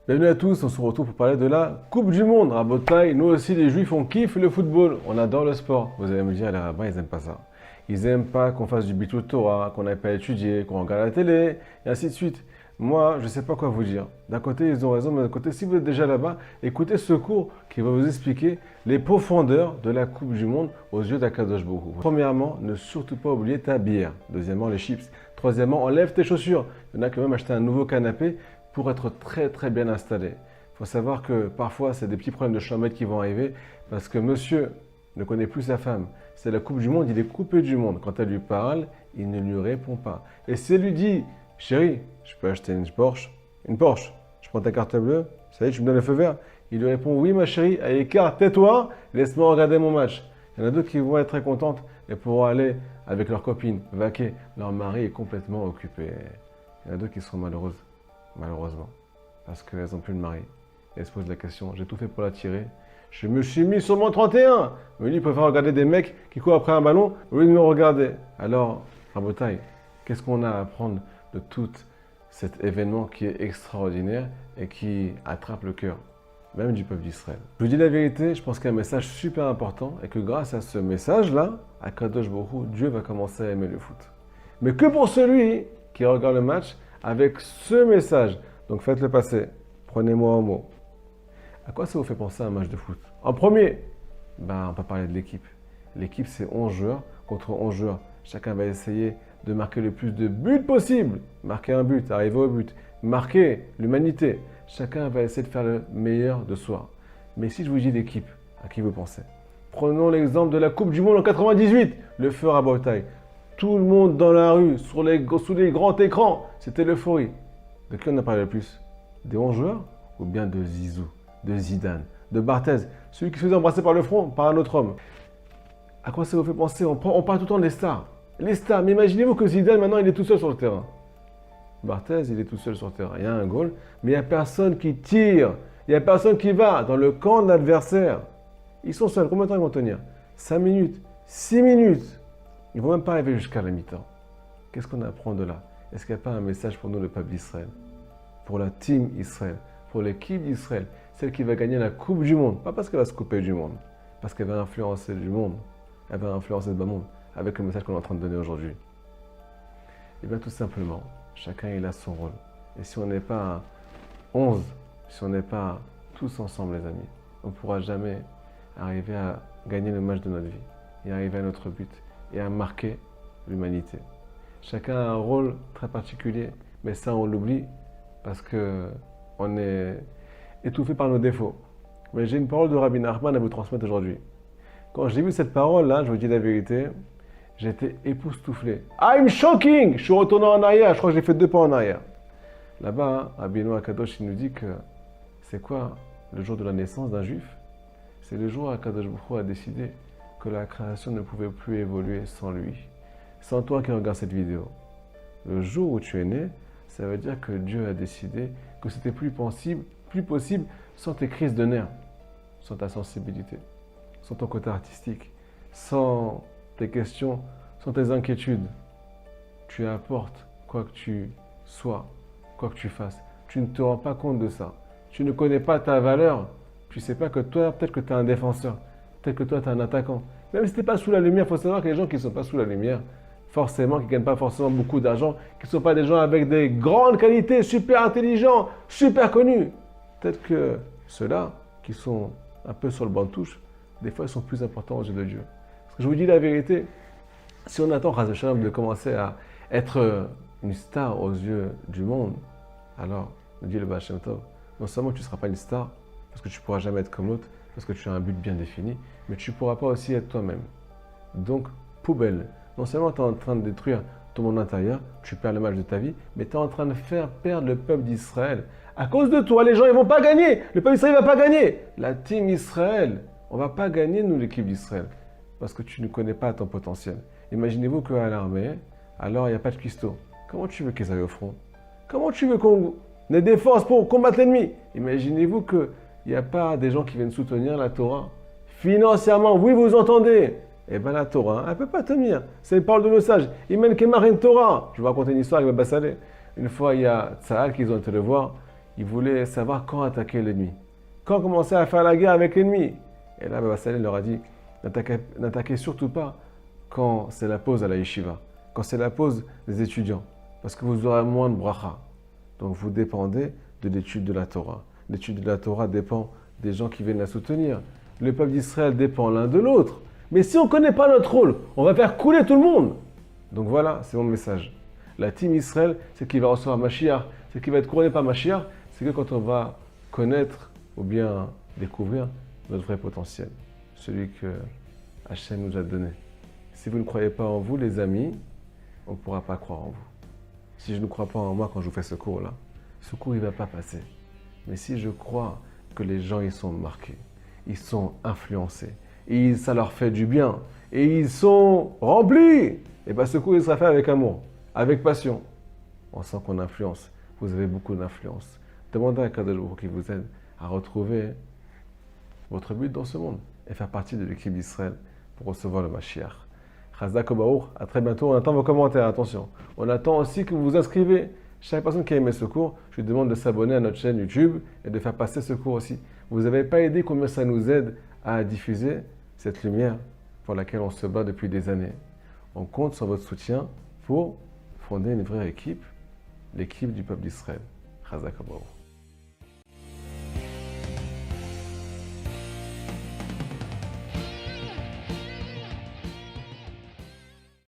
Bienvenue à tous, on se retrouve pour parler de la Coupe du Monde. Rabotaï, nous aussi les Juifs, on kiffe le football, on adore le sport. Vous allez me dire, les rabbins, ils aiment pas ça. Ils aiment pas qu'on fasse du bitou Torah, qu'on n'aille pas étudier, qu'on regarde la télé, et ainsi de suite. Moi, je sais pas quoi vous dire. D'un côté, ils ont raison, mais d'un côté, si vous êtes déjà là-bas, écoutez ce cours qui va vous expliquer les profondeurs de la Coupe du Monde aux yeux d'Akadosh Baruch Hu. Premièrement, ne surtout pas oublier ta bière. Deuxièmement, les chips. Troisièmement, enlève tes chaussures. Il y en a qui ont même acheté un nouveau canapé pour être très bien installé. Il faut savoir que parfois, c'est des petits problèmes de chamette qui vont arriver parce que monsieur ne connaît plus sa femme. C'est la Coupe du Monde, il est coupé du monde. Quand elle lui parle, il ne lui répond pas. Et si elle lui dit, chérie, je peux acheter une Porsche, je prends ta carte bleue, ça y est, tu me donnes le feu vert. Il lui répond, oui ma chérie, allez, écarte, tais-toi, laisse-moi regarder mon match. Il y en a d'autres qui vont être très contentes et pourront aller avec leurs copines, vaquer. Leur mari est complètement occupé. Il y en a d'autres qui seront malheureuses, malheureusement, parce qu'elles n'ont plus de mari. Et elles se posent la question, j'ai tout fait pour l'attirer. Je me suis mis sur mon 31. Mais lui, il préfère regarder des mecs qui courent après un ballon au lieu de me regarder. Alors, Rabotaï, qu'est-ce qu'on a à apprendre de tout cet événement qui est extraordinaire et qui attrape le cœur, même du peuple d'Israël? Je vous dis la vérité, je pense qu'il y a un message super important et que grâce à ce message-là, à Kadosh Baruch Hu, Dieu va commencer à aimer le foot. Mais que pour celui qui regarde le match avec ce message. Donc faites-le passer, prenez-moi au mot. À quoi ça vous fait penser à un match de foot? En premier, on va parler de l'équipe. L'équipe, c'est 11 joueurs contre 11 joueurs. Chacun va essayer de marquer le plus de buts possible. Marquer un but, arriver au but. Marquer l'humanité. Chacun va essayer de faire le meilleur de soi. Mais si je vous dis l'équipe, à qui vous pensez? Prenons l'exemple de la Coupe du Monde en 98. Le feu à Rabotaï. Tout le monde dans la rue, sous les grands écrans. C'était l'euphorie. De qui on a parlé le plus? Des 11 joueurs ou bien de Zizou, de Zidane, de Barthez, celui qui se faisait embrasser par le front par un autre homme? À quoi ça vous fait penser? On parle tout le temps des stars. Les stars, mais imaginez-vous que Zidane, maintenant, il est tout seul sur le terrain. Barthez, il est tout seul sur le terrain. Il y a un goal, mais il n'y a personne qui tire. Il n'y a personne qui va dans le camp de l'adversaire. Ils sont seuls. Combien de temps ils vont tenir? 5 minutes, 6 minutes. Ils ne vont même pas arriver jusqu'à la mi-temps. Qu'est-ce qu'on apprend de là? Est-ce qu'il n'y a pas un message pour nous, le peuple d'Israël? Pour la team Israël, pour l'équipe d'Israël, celle qui va gagner la Coupe du Monde. Pas parce qu'elle va se couper du monde, parce qu'elle va influencer du monde. Elle va influencer le bas monde avec le message qu'on est en train de donner aujourd'hui. Et bien tout simplement, chacun il a son rôle. Et si on n'est pas 11, si on n'est pas tous ensemble les amis, on ne pourra jamais arriver à gagner le match de notre vie et arriver à notre but et à marquer l'humanité. Chacun a un rôle très particulier, mais ça on l'oublie parce qu'on est étouffé par nos défauts. Mais j'ai une parole de Rabbi Nachman à vous transmettre aujourd'hui. Quand j'ai vu cette parole-là, je vous dis la vérité, j'étais époustouflé. I'm shocking! Je suis retourné en arrière, je crois que j'ai fait 2 pas en arrière. Là-bas, Rabbi Noah Kadosh, il nous dit que c'est quoi le jour de la naissance d'un juif? C'est le jour où Kadosh Baruch Hu a décidé que la création ne pouvait plus évoluer sans lui. Sans toi qui regardes cette vidéo. Le jour où tu es né, ça veut dire que Dieu a décidé que c'était plus possible sans tes crises de nerfs, sans ta sensibilité, sans ton côté artistique, sans tes questions, sans tes inquiétudes. Tu apportes quoi que tu sois, quoi que tu fasses. Tu ne te rends pas compte de ça. Tu ne connais pas ta valeur. Tu ne sais pas que toi, peut-être que tu es un défenseur. Peut-être que toi, tu es un attaquant. Même si tu n'es pas sous la lumière, il faut savoir que les gens qui ne sont pas sous la lumière, forcément, qui ne gagnent pas forcément beaucoup d'argent, qui ne sont pas des gens avec des grandes qualités, super intelligents, super connus. Peut-être que ceux-là, qui sont un peu sur le banc de touche, des fois, ils sont plus importants aux yeux de Dieu. Parce que je vous dis la vérité, si on attend Chas v'Shalom de commencer à être une star aux yeux du monde, alors, nous dit le Baal Shem Tov, non seulement tu ne seras pas une star, parce que tu ne pourras jamais être comme l'autre, parce que tu as un but bien défini, mais tu ne pourras pas aussi être toi-même. Donc, poubelle. Non seulement tu es en train de détruire ton monde intérieur, tu perds le match de ta vie, mais tu es en train de faire perdre le peuple d'Israël. À cause de toi, les gens, ils ne vont pas gagner. Le peuple d'Israël ne va pas gagner. La team Israël, on ne va pas gagner, nous, l'équipe d'Israël, parce que tu ne connais pas ton potentiel. Imaginez-vous qu'à l'armée, alors il n'y a pas de cuistot. Comment tu veux qu'ils aillent au front? Comment tu veux qu'on ait des forces pour combattre l'ennemi? Imaginez-vous qu'il n'y a pas des gens qui viennent soutenir la Torah. Financièrement, oui, vous entendez. Eh bien la Torah, elle ne peut pas tenir. C'est une parole de nos sages. Imen Kemar en Torah. Je vais vous raconter une histoire avec Baba Saleh. Une fois, il y a Tzahal qui ont été le voir. Ils voulaient savoir quand attaquer l'ennemi. Quand commencer à faire la guerre avec l'ennemi. Et là, Baba Saleh leur a dit, n'attaquez surtout pas quand c'est la pause à la yeshiva, quand c'est la pause des étudiants, parce que vous aurez moins de bracha. Donc vous dépendez de l'étude de la Torah. L'étude de la Torah dépend des gens qui viennent la soutenir. Le peuple d'Israël dépend l'un de l'autre. Mais si on ne connaît pas notre rôle, on va faire couler tout le monde. Donc voilà, c'est mon message. La team Israël, c'est qui va recevoir Mashiach, c'est qui va être couronné par Mashiach, c'est que quand on va connaître ou bien découvrir notre vrai potentiel, celui que Hachem nous a donné. Si vous ne croyez pas en vous, les amis, on ne pourra pas croire en vous. Si je ne crois pas en moi quand je vous fais ce cours-là, ce cours, il ne va pas passer. Mais si je crois que les gens, ils sont marqués, ils sont influencés, et ça leur fait du bien, et ils sont remplis, et bien ce cours, il sera fait avec amour, avec passion. On sent qu'on influence. Vous avez beaucoup d'influence. Demandez à Kadosh Baruch Hu qui vous aide à retrouver votre but dans ce monde et faire partie de l'équipe d'Israël pour recevoir le Mashiach. Chazak Baruch, à très bientôt. On attend vos commentaires, attention. On attend aussi que vous vous inscrivez. Chaque personne qui a aimé ce cours, je lui demande de s'abonner à notre chaîne YouTube et de faire passer ce cours aussi. Vous n'avez pas idée combien ça nous aide à diffuser cette lumière pour laquelle on se bat depuis des années. On compte sur votre soutien pour fonder une vraie équipe, l'équipe du peuple d'Israël. Chazak Baruch.